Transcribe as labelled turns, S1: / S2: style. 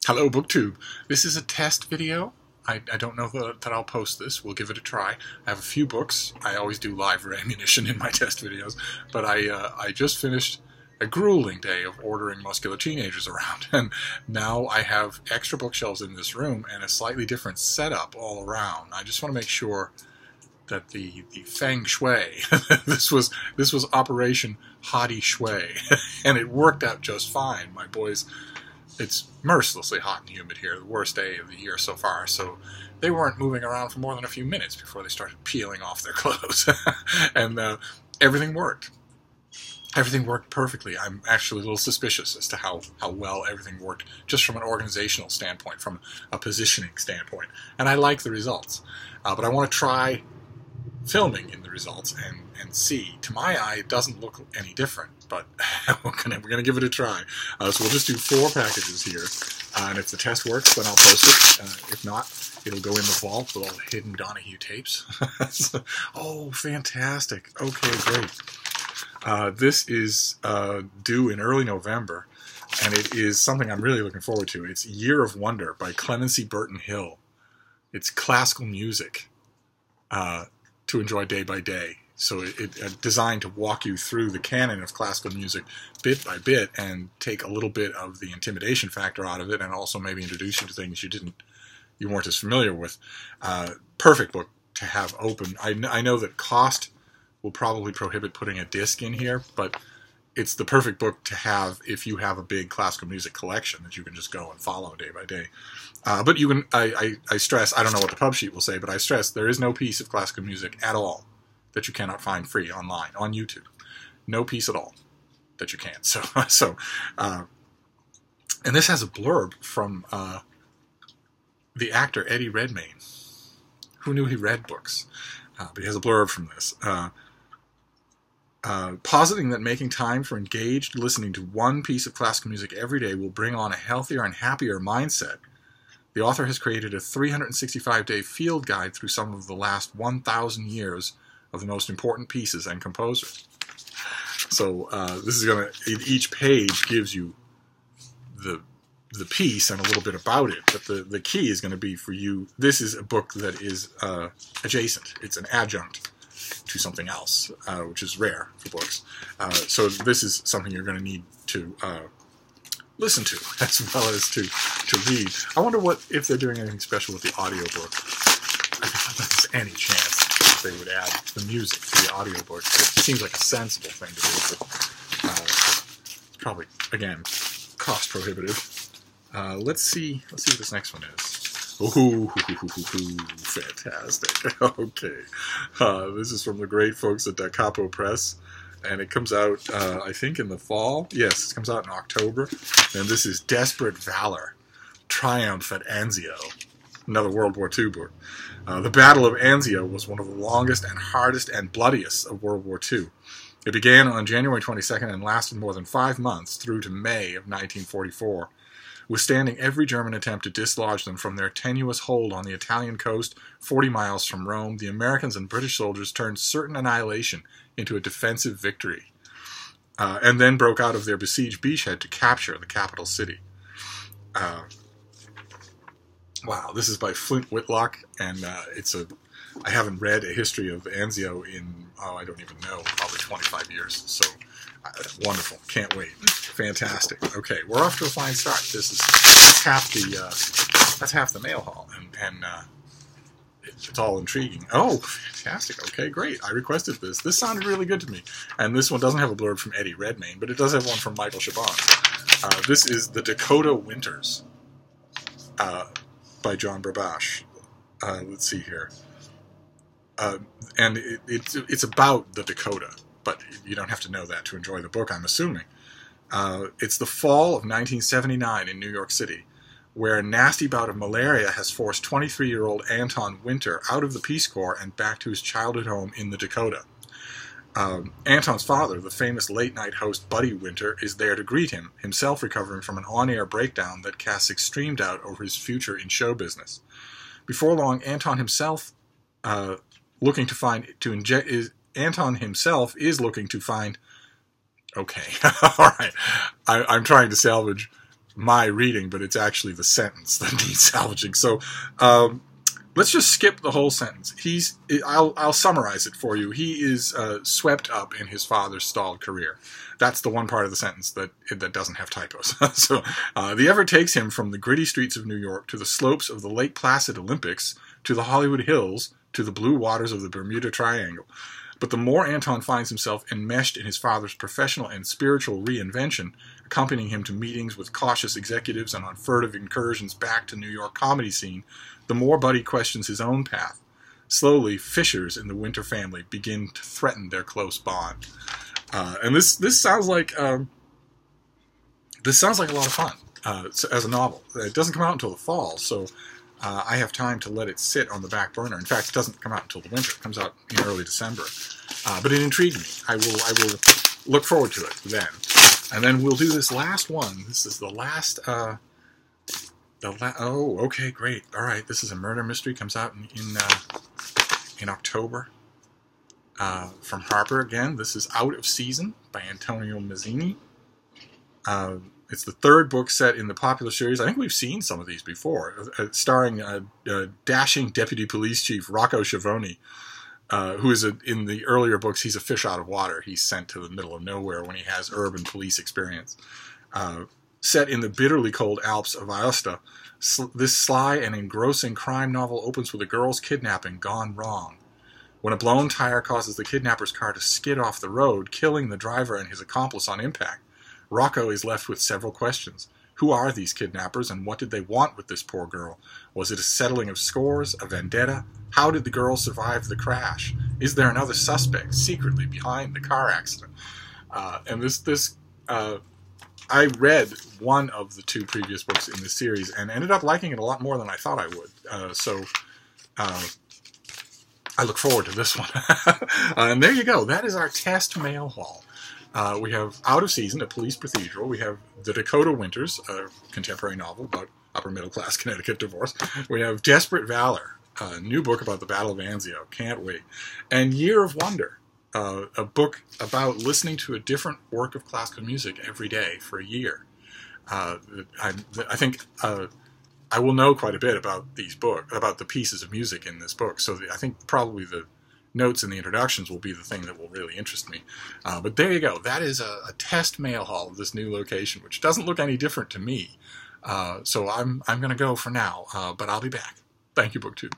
S1: Hello, BookTube. This is a test video. I don't know that I'll post this. We'll give it a try. I have a few books. I always do live ammunition in my test videos, but I just finished a grueling day of ordering muscular teenagers around, and now I have extra bookshelves in this room and a slightly different setup all around. I just want to make sure that the feng shui, this was Operation Hottie-Shui, and it worked out just fine. My boys, it's mercilessly hot and humid here, the worst day of the year so far, so they weren't moving around for more than a few minutes before they started peeling off their clothes. And everything worked. Everything worked perfectly. I'm actually a little suspicious as to how well everything worked, just from an organizational standpoint, from a positioning standpoint. And I like the results. But I want to try filming in the results and see. To my eye, it doesn't look any different, but we're gonna give it a try. So we'll just do 4 packages here, and if the test works, then I'll post it. If not, it'll go in the vault with all the hidden Donahue tapes. Oh, fantastic. Okay, great. This is due in early November, and it is something I'm really looking forward to. It's Year of Wonder by Clemency Burton Hill. It's classical music to enjoy day by day. So it's designed to walk you through the canon of classical music bit by bit and take a little bit of the intimidation factor out of it, and also maybe introduce you to things you weren't as familiar with. Perfect book to have open. I know that cost will probably prohibit putting a disc in here, but it's the perfect book to have if you have a big classical music collection that you can just go and follow day by day. But you can, I stress, I don't know what the pub sheet will say, but I stress there is no piece of classical music at all that you cannot find free online, on YouTube. No piece at all that you can't. So, and this has a blurb from the actor Eddie Redmayne. Who knew he read books? But he has a blurb from this. Positing that making time for engaged listening to one piece of classical music every day will bring on a healthier and happier mindset, the author has created a 365-day field guide through some of the last 1,000 years of the most important pieces and composers. So this is going to, each page gives you the piece and a little bit about it, but the key is going to be for you. This is a book that is adjacent. It's an adjunct to something else, which is rare for books. So this is something you're going to need to listen to as well as to read. I wonder if they're doing anything special with the audiobook. If there's any chance that they would add the music to the audiobook. It seems like a sensible thing to do, but it's probably, again, cost prohibitive. Let's see what this next one is. Ooh, fantastic. Okay. This is from the great folks at Da Capo Press, and it comes out, I think, in the fall. Yes, it comes out in October. And this is Desperate Valor, Triumph at Anzio, another World War II book. The Battle of Anzio was one of the longest and hardest and bloodiest of World War II. It began on January 22nd and lasted more than 5 months through to May of 1944. Withstanding every German attempt to dislodge them from their tenuous hold on the Italian coast 40 miles from Rome, the Americans and British soldiers turned certain annihilation into a defensive victory, and then broke out of their besieged beachhead to capture the capital city. Wow, this is by Flint Whitlock, and I haven't read a history of Anzio in, I don't even know, probably 25 years, so wonderful. Can't wait. Fantastic. Okay, we're off to a fine start. That's half the mail haul, and it's all intriguing. Oh, fantastic. Okay, great. I requested this. This sounded really good to me. And this one doesn't have a blurb from Eddie Redmayne, but it does have one from Michael Chabon. This is The Dakota Winters by John Brabash. Let's see here. And it's about the Dakota, but you don't have to know that to enjoy the book, I'm assuming. It's the fall of 1979 in New York City, where a nasty bout of malaria has forced 23-year-old Anton Winter out of the Peace Corps and back to his childhood home in the Dakota. Anton's father, the famous late-night host Buddy Winter, is there to greet him, himself recovering from an on-air breakdown that casts extreme doubt over his future in show business. Before long, Anton himself is looking to find... Okay, all right. I'm trying to salvage my reading, but it's actually the sentence that needs salvaging. So let's just skip the whole sentence. I'll summarize it for you. He is swept up in his father's stalled career. That's the one part of the sentence that doesn't have typos. So the effort takes him from the gritty streets of New York to the slopes of the Lake Placid Olympics to the Hollywood Hills to the blue waters of the Bermuda Triangle. But the more Anton finds himself enmeshed in his father's professional and spiritual reinvention, accompanying him to meetings with cautious executives and on furtive incursions back to New York comedy scene, the more Buddy questions his own path. Slowly, fissures in the Winter family begin to threaten their close bond. And this sounds like a lot of fun as a novel. It doesn't come out until the fall, so I have time to let it sit on the back burner. In fact, it doesn't come out until the winter. It comes out in early December. But it intrigued me. I will look forward to it then. And then we'll do this last one. This is the last. Oh, okay, great. All right, this is a murder mystery. Comes out in October. From Harper again. This is Out of Season by Antonio Mazzini. It's the third book set in the popular series. I think we've seen some of these before, starring dashing Deputy Police Chief Rocco Schiavone, who is in the earlier books, he's a fish out of water. He's sent to the middle of nowhere when he has urban police experience. Set in the bitterly cold Alps of Aosta, this sly and engrossing crime novel opens with a girl's kidnapping gone wrong. When a blown tire causes the kidnapper's car to skid off the road, killing the driver and his accomplice on impact, Rocco is left with several questions. Who are these kidnappers, and what did they want with this poor girl? Was it a settling of scores, a vendetta? How did the girl survive the crash? Is there another suspect secretly behind the car accident? I read one of the two previous books in this series and ended up liking it a lot more than I thought I would. So I look forward to this one. And there you go. That is our test mail haul. We have Out of Season, a police procedural. We have The Dakota Winters, a contemporary novel about upper-middle-class Connecticut divorce. We have Desperate Valor, a new book about the Battle of Anzio. Can't wait. And Year of Wonder, a book about listening to a different work of classical music every day for a year. I think I will know quite a bit about these books, about the pieces of music in this book. So I think probably the notes and the introductions will be the thing that will really interest me. But there you go. That is a test mail haul of this new location, which doesn't look any different to me. So I'm going to go for now, but I'll be back. Thank you, BookTube.